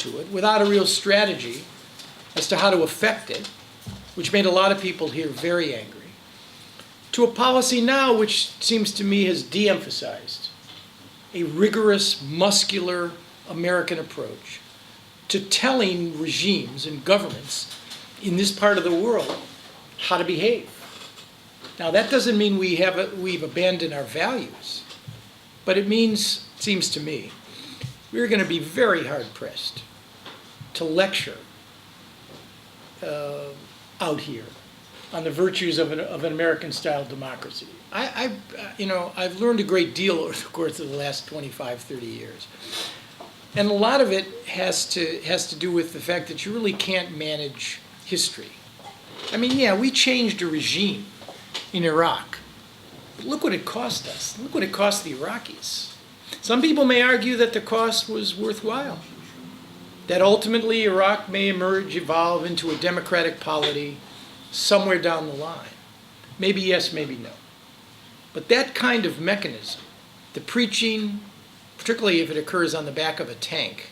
to it without a real strategy as to how to affect it, which made a lot of people here very angry, to a policy now which seems to me has de-emphasized a rigorous, muscular American approach to telling regimes and governments in this part of the world how to behave. Now, that doesn't mean we've abandoned our values, but it means, it seems to me, we're going to be very hard-pressed to lecture out here on the virtues of an American-style democracy. I've learned a great deal over the course of the last 25, 30 years. And a lot of it has to do with the fact that you really can't manage history. I mean, yeah, we changed a regime in Iraq. But look what it cost us. Look what it cost the Iraqis. Some people may argue that the cost was worthwhile, that ultimately Iraq may evolve into a democratic polity somewhere down the line. Maybe yes, maybe no. But that kind of mechanism, the preaching, particularly if it occurs on the back of a tank,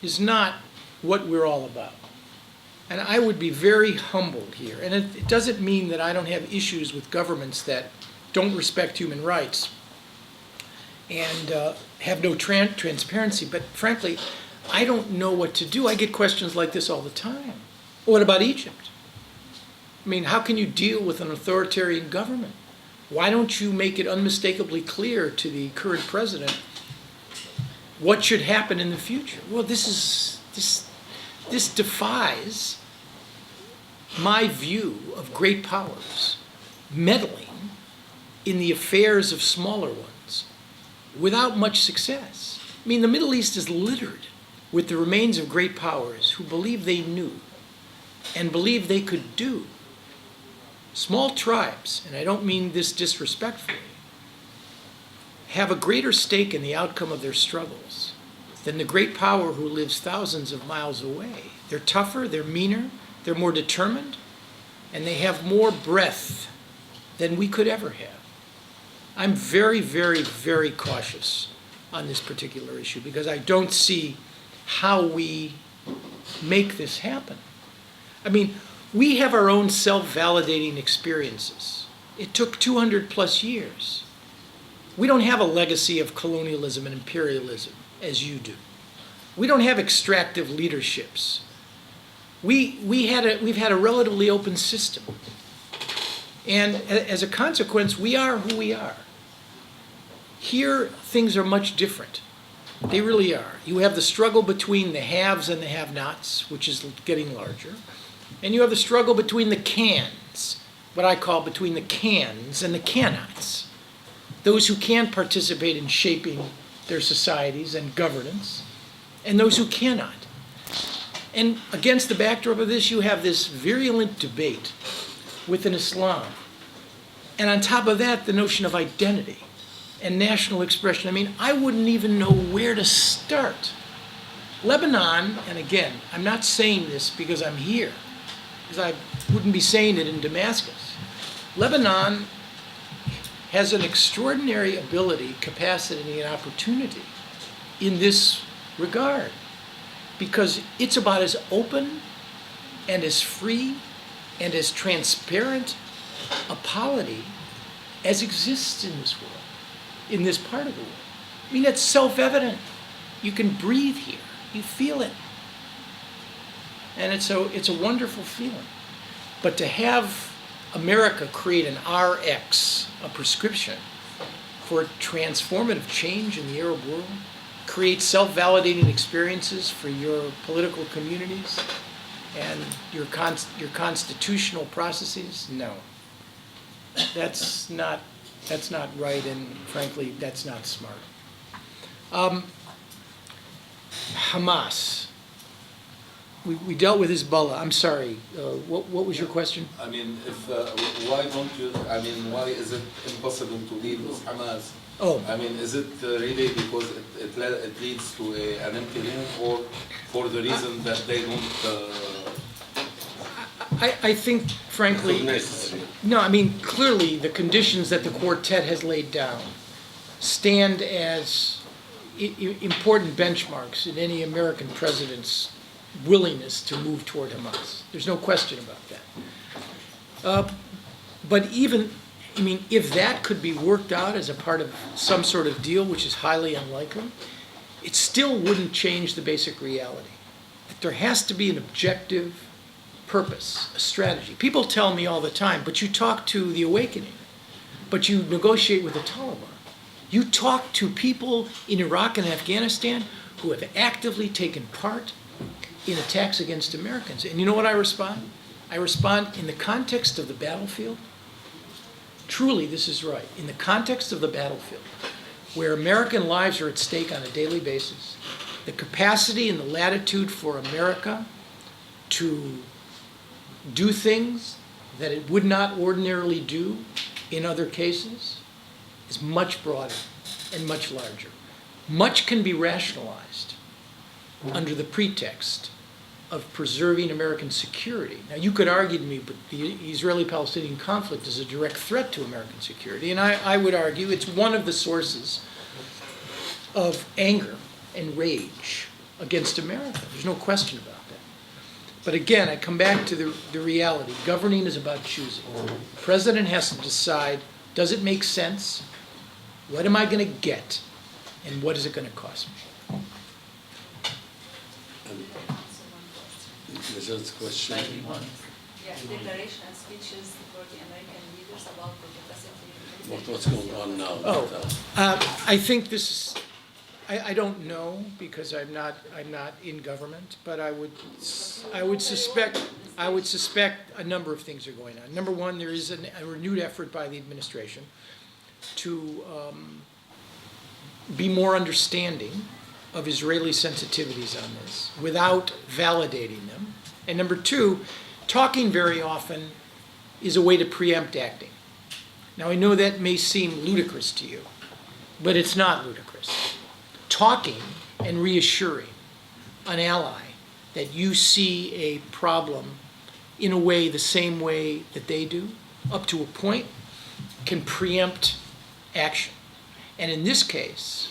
is not what we're all about. And I would be very humbled here. And it doesn't mean that I don't have issues with governments that don't respect human rights and have no transparency. But frankly, I don't know what to do. I get questions like this all the time. What about Egypt? I mean, how can you deal with an authoritarian government? Why don't you make it unmistakably clear to the current president what should happen in the future? Well, this defies my view of great powers meddling in the affairs of smaller ones without much success. I mean, the Middle East is littered with the remains of great powers who believe they knew and believe they could do. Small tribes, and I don't mean this disrespectfully, have a greater stake in the outcome of their struggles than the great power who lives thousands of miles away. They're tougher, they're meaner, they're more determined, and they have more breadth than we could ever have. I'm very, very, very cautious on this particular issue because I don't see how we make this happen. I mean, we have our own self-validating experiences. It took 200 plus years. We don't have a legacy of colonialism and imperialism as you do. We don't have extractive leaderships. We've had a relatively open system. And as a consequence, we are who we are. Here, things are much different. They really are. You have the struggle between the haves and the have-nots, which is getting larger. And you have the struggle between the cans, what I call between the cans and the cannots. Those who can participate in shaping their societies and governance, and those who cannot. And against the backdrop of this, you have this virulent debate within Islam. And on top of that, the notion of identity and national expression. I mean, I wouldn't even know where to start. Lebanon, and again, I'm not saying this because I'm here, because I wouldn't be saying it in Damascus. Lebanon has an extraordinary ability, capacity, and opportunity in this regard, because it's about as open and as free and as transparent a polity as exists in this world, in this part of the world. I mean, it's self-evident. You can breathe here. You feel it. And it's a wonderful feeling. But to have America create an RX, a prescription for transformative change in the Arab world, create self-validating experiences for your political communities and your constitutional processes, no. That's not right, and frankly, that's not smart. Hamas. We dealt with Hezbollah. I'm sorry. What was your question? I mean, why don't you? I mean, why is it impossible to deal with Hamas? Oh. I mean, is it really because it leads to an empty ring, or for the reason that they don't? I think, frankly, no. I mean, clearly, the conditions that the quartet has laid down stand as important benchmarks in any American president's willingness to move toward Hamas. There's no question about that. But even, I mean, if that could be worked out as a part of some sort of deal, which is highly unlikely, it still wouldn't change the basic reality. That there has to be an objective purpose, a strategy. People tell me all the time, but you talk to the Awakening, but you negotiate with the Taliban. You talk to people in Iraq and Afghanistan who have actively taken part in attacks against Americans. And you know what I respond? I respond, in the context of the battlefield, truly this is right, in the context of the battlefield, where American lives are at stake on a daily basis, the capacity and the latitude for America to do things that it would not ordinarily do in other cases is much broader and much larger. Much can be rationalized under the pretext of preserving American security. Now, you could argue to me, but the Israeli-Palestinian conflict is a direct threat to American security, and I would argue it's one of the sources of anger and rage against America. There's no question about that. But again, I come back to the reality. Governing is about choosing. The president has to decide, does it make sense? What am I going to get? And what is it going to cost me? Michelle's question. Yeah, declaration and speeches for the American leaders about the capacity. What's going on now? I think this is, I don't know because I'm not in government, but I would suspect a number of things are going on. Number one, there is a renewed effort by the administration to be more understanding of Israeli sensitivities on this without validating them. And number two, talking very often is a way to preempt acting. Now, I know that may seem ludicrous to you, but it's not ludicrous. Talking and reassuring an ally that you see a problem in a way the same way that they do, up to a point, can preempt action. And in this case,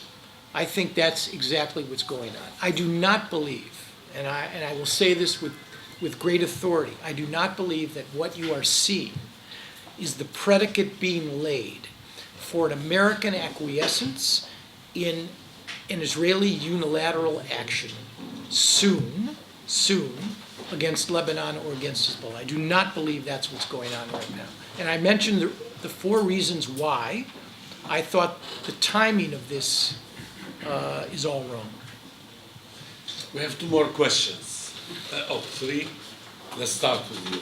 I think that's exactly what's going on. I do not believe, and I will say this with great authority, I do not believe that what you are seeing is the predicate being laid for an American acquiescence in an Israeli unilateral action soon against Lebanon or against Hezbollah. I do not believe that's what's going on right now. And I mentioned the four reasons why I thought the timing of this is all wrong. We have two more questions. Three. Let's start with you.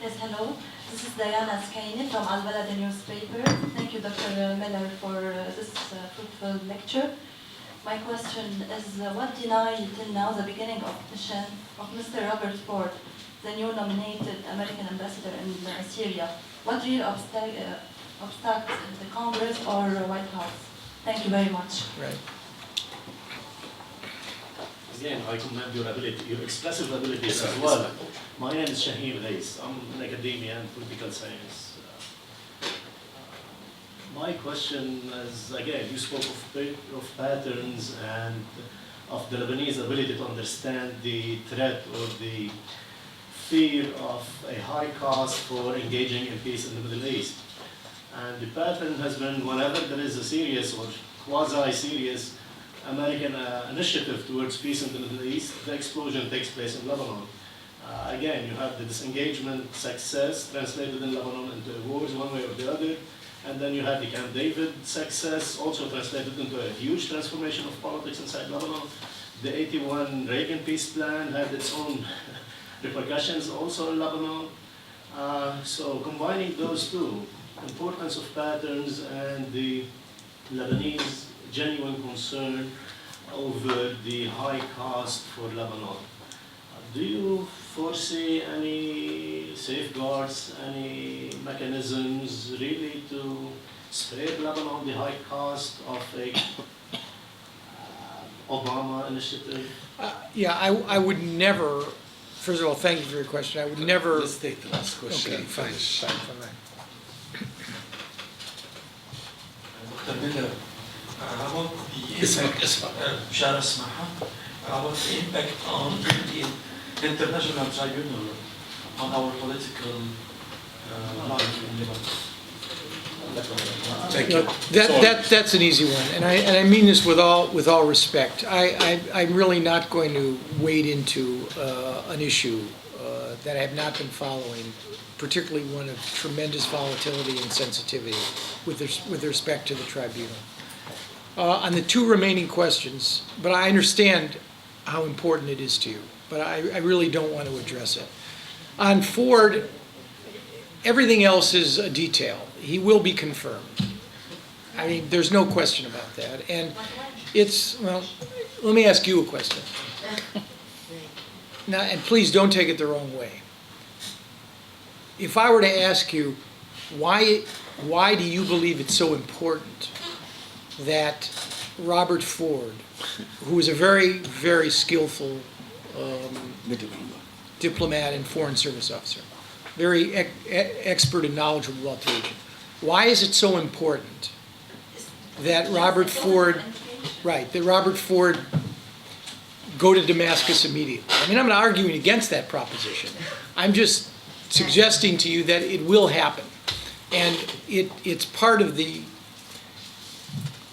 Yes, hello. This is Diana Skaini from Al Balad newspaper. Thank you, Dr. Miller, for this fruitful lecture. My question is, what denied till now the beginning of mission of Mr. Robert Ford, the new nominated American ambassador in Syria? What real obstacles the Congress or White House? Thank you very much. Right. Again, I commend your ability, your expressive abilities as well. My name is Shaheen Reis. I'm in academia and political science. My question is, again, you spoke of patterns and of the Lebanese ability to understand the threat or the fear of a high cost for engaging in peace in the Middle East. And the pattern has been whenever there is a serious or quasi-serious American initiative towards peace in the Middle East, the explosion takes place in Lebanon. Again, you have the disengagement success translated in Lebanon into wars one way or the other, and then you have the Camp David success also translated into a huge transformation of politics inside Lebanon. The 81 Reagan peace plan had its own repercussions also in Lebanon. So combining those two, importance of patterns and the Lebanese genuine concern over the high cost for Lebanon. Do you foresee any safeguards, any mechanisms really to spare Lebanon the high cost of a Obama initiative? Yeah, I would never, first of all, thank you for your question. I would never. Let's take the last question. Okay, fine. Dr. Miller, I want the مشان اسمعها about the impact on the international tribunal on our political life in Lebanon. Thank you. That's an easy one, and I mean this with all respect. I'm really not going to wade into an issue that I have not been following, particularly one of tremendous volatility and sensitivity with respect to the tribunal. On the two remaining questions, but I understand how important it is to you, but I really don't want to address it. On Ford, everything else is a detail. He will be confirmed. I mean, there's no question about that. And well, let me ask you a question. Now, and please don't take it the wrong way. If I were to ask you, why do you believe it's so important that Robert Ford, who is a very, very skillful diplomat and foreign service officer, very expert and knowledgeable about the region, why is it so important that Robert Ford go to Damascus immediately? I mean, I'm not arguing against that proposition. I'm just suggesting to you that it will happen. And it's part of the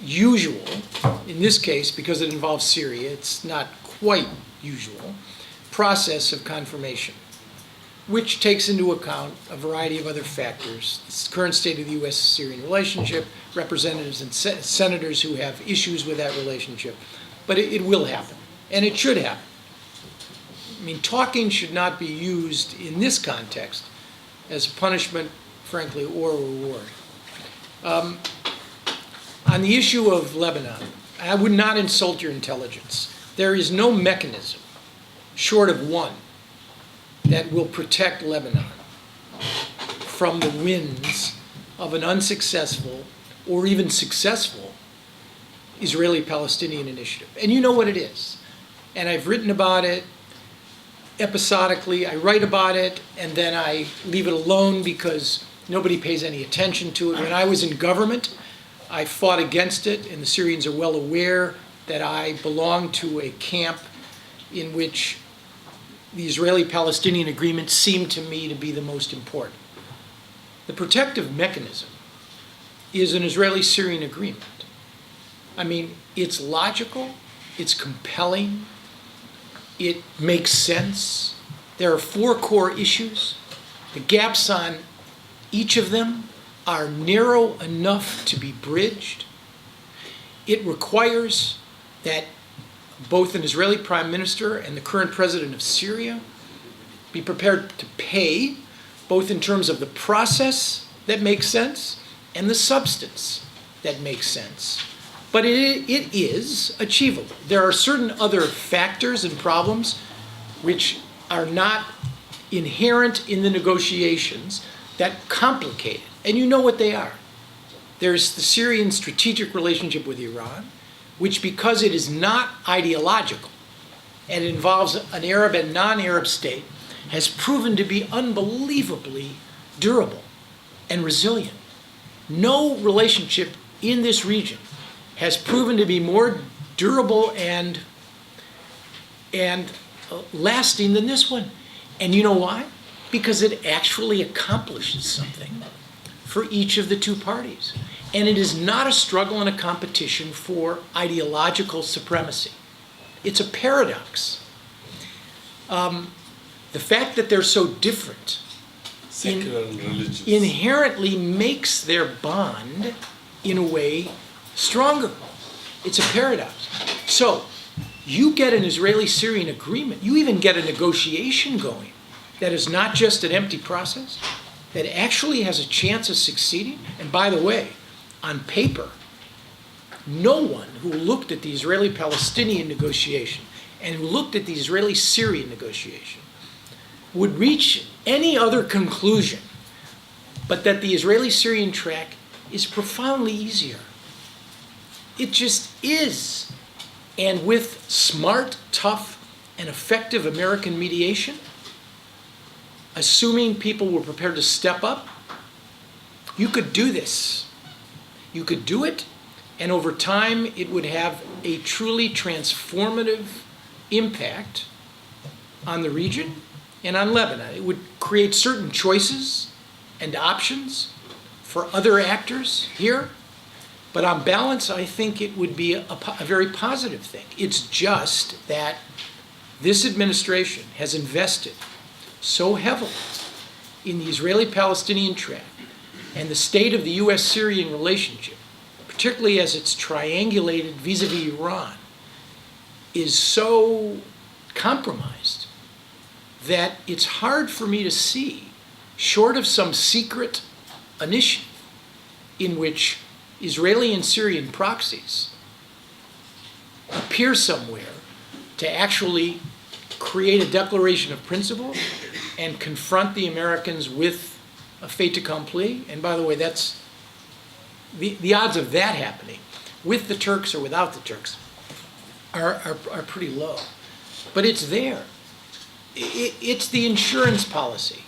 usual, in this case, because it involves Syria, it's not quite usual, process of confirmation, which takes into account a variety of other factors, the current state of the U.S.-Syrian relationship, representatives and senators who have issues with that relationship. But it will happen, and it should happen. I mean, talking should not be used in this context as punishment, frankly, or reward. On the issue of Lebanon, I would not insult your intelligence. There is no mechanism, short of one, that will protect Lebanon from the winds of an unsuccessful or even successful Israeli-Palestinian initiative. And you know what it is. And I've written about it episodically. I write about it, and then I leave it alone because nobody pays any attention to it. When I was in government, I fought against it, and the Syrians are well aware that I belong to a camp in which the Israeli-Palestinian agreement seemed to me to be the most important. The protective mechanism is an Israeli-Syrian agreement. I mean, it's logical, it's compelling, it makes sense. There are 4 core issues. The gaps on each of them are narrow enough to be bridged. It requires that both an Israeli prime minister and the current president of Syria be prepared to pay, both in terms of the process that makes sense and the substance that makes sense. But it is achievable. There are certain other factors and problems which are not inherent in the negotiations that complicate it. And you know what they are. There's the Syrian strategic relationship with Iran, which, because it is not ideological and involves an Arab and non-Arab state, has proven to be unbelievably durable and resilient. No relationship in this region has proven to be more durable and lasting than this one. And you know why? Because it actually accomplishes something for each of the two parties. And it is not a struggle and a competition for ideological supremacy. It's a paradox. The fact that they're so different Secular and religious. inherently makes their bond, in a way, stronger. It's a paradox. So, you get an Israeli-Syrian agreement, you even get a negotiation going that is not just an empty process, that actually has a chance of succeeding. And by the way, on paper, no one who looked at the Israeli-Palestinian negotiation and who looked at the Israeli-Syrian negotiation would reach any other conclusion but that the Israeli-Syrian track is profoundly easier. It just is. And with smart, tough, and effective American mediation, assuming people were prepared to step up, you could do this. You could do it, and over time it would have a truly transformative impact on the region and on Lebanon. It would create certain choices and options for other actors here, but on balance, I think it would be a very positive thing. It's just that this administration has invested so heavily in the Israeli-Palestinian track and the state of the U.S.-Syrian relationship, particularly as it's triangulated vis-a-vis Iran, is so compromised that it's hard for me to see, short of some secret initiative in which Israeli and Syrian proxies appear somewhere to actually create a declaration of principle and confront the Americans with a fait accompli. And by the way, that's the odds of that happening with the Turks or without the Turks are pretty low. But it's there. It's the insurance policy.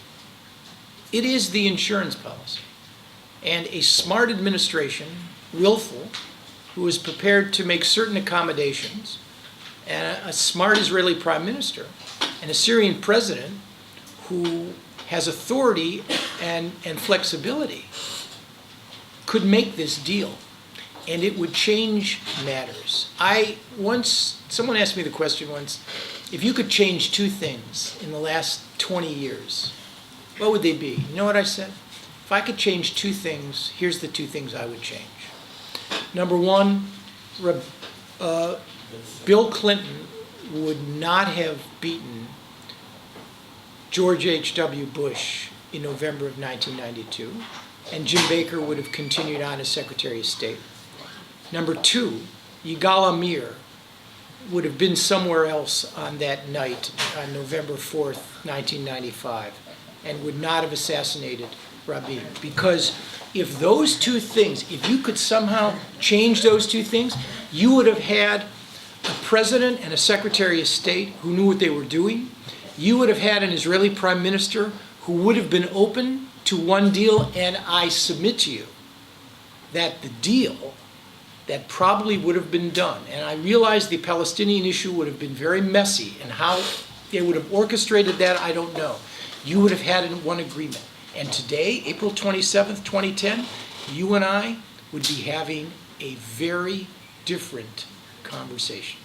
It is the insurance policy. And a smart administration, willful, who is prepared to make certain accommodations, and a smart Israeli prime minister, and a Syrian president who has authority and flexibility, could make this deal. And it would change matters. Someone asked me the question once, if you could change two things in the last 20 years, what would they be? You know what I said? If I could change two things, here's the two things I would change. Number one, Bill Clinton would not have beaten George H.W. Bush in November of 1992, and Jim Baker would have continued on as Secretary of State. Number two, Yigal Amir would have been somewhere else on that night, on November 4th, 1995, and would not have assassinated Rabin. Because if those two things, if you could somehow change those two things, you would have had a president and a Secretary of State who knew what they were doing. You would have had an Israeli prime minister who would have been open to one deal, and I submit to you that the deal that probably would have been done, and I realize the Palestinian issue would have been very messy, and how they would have orchestrated that, I don't know. You would have had one agreement. And today, April 27th, 2010, you and I would be having a very different conversation.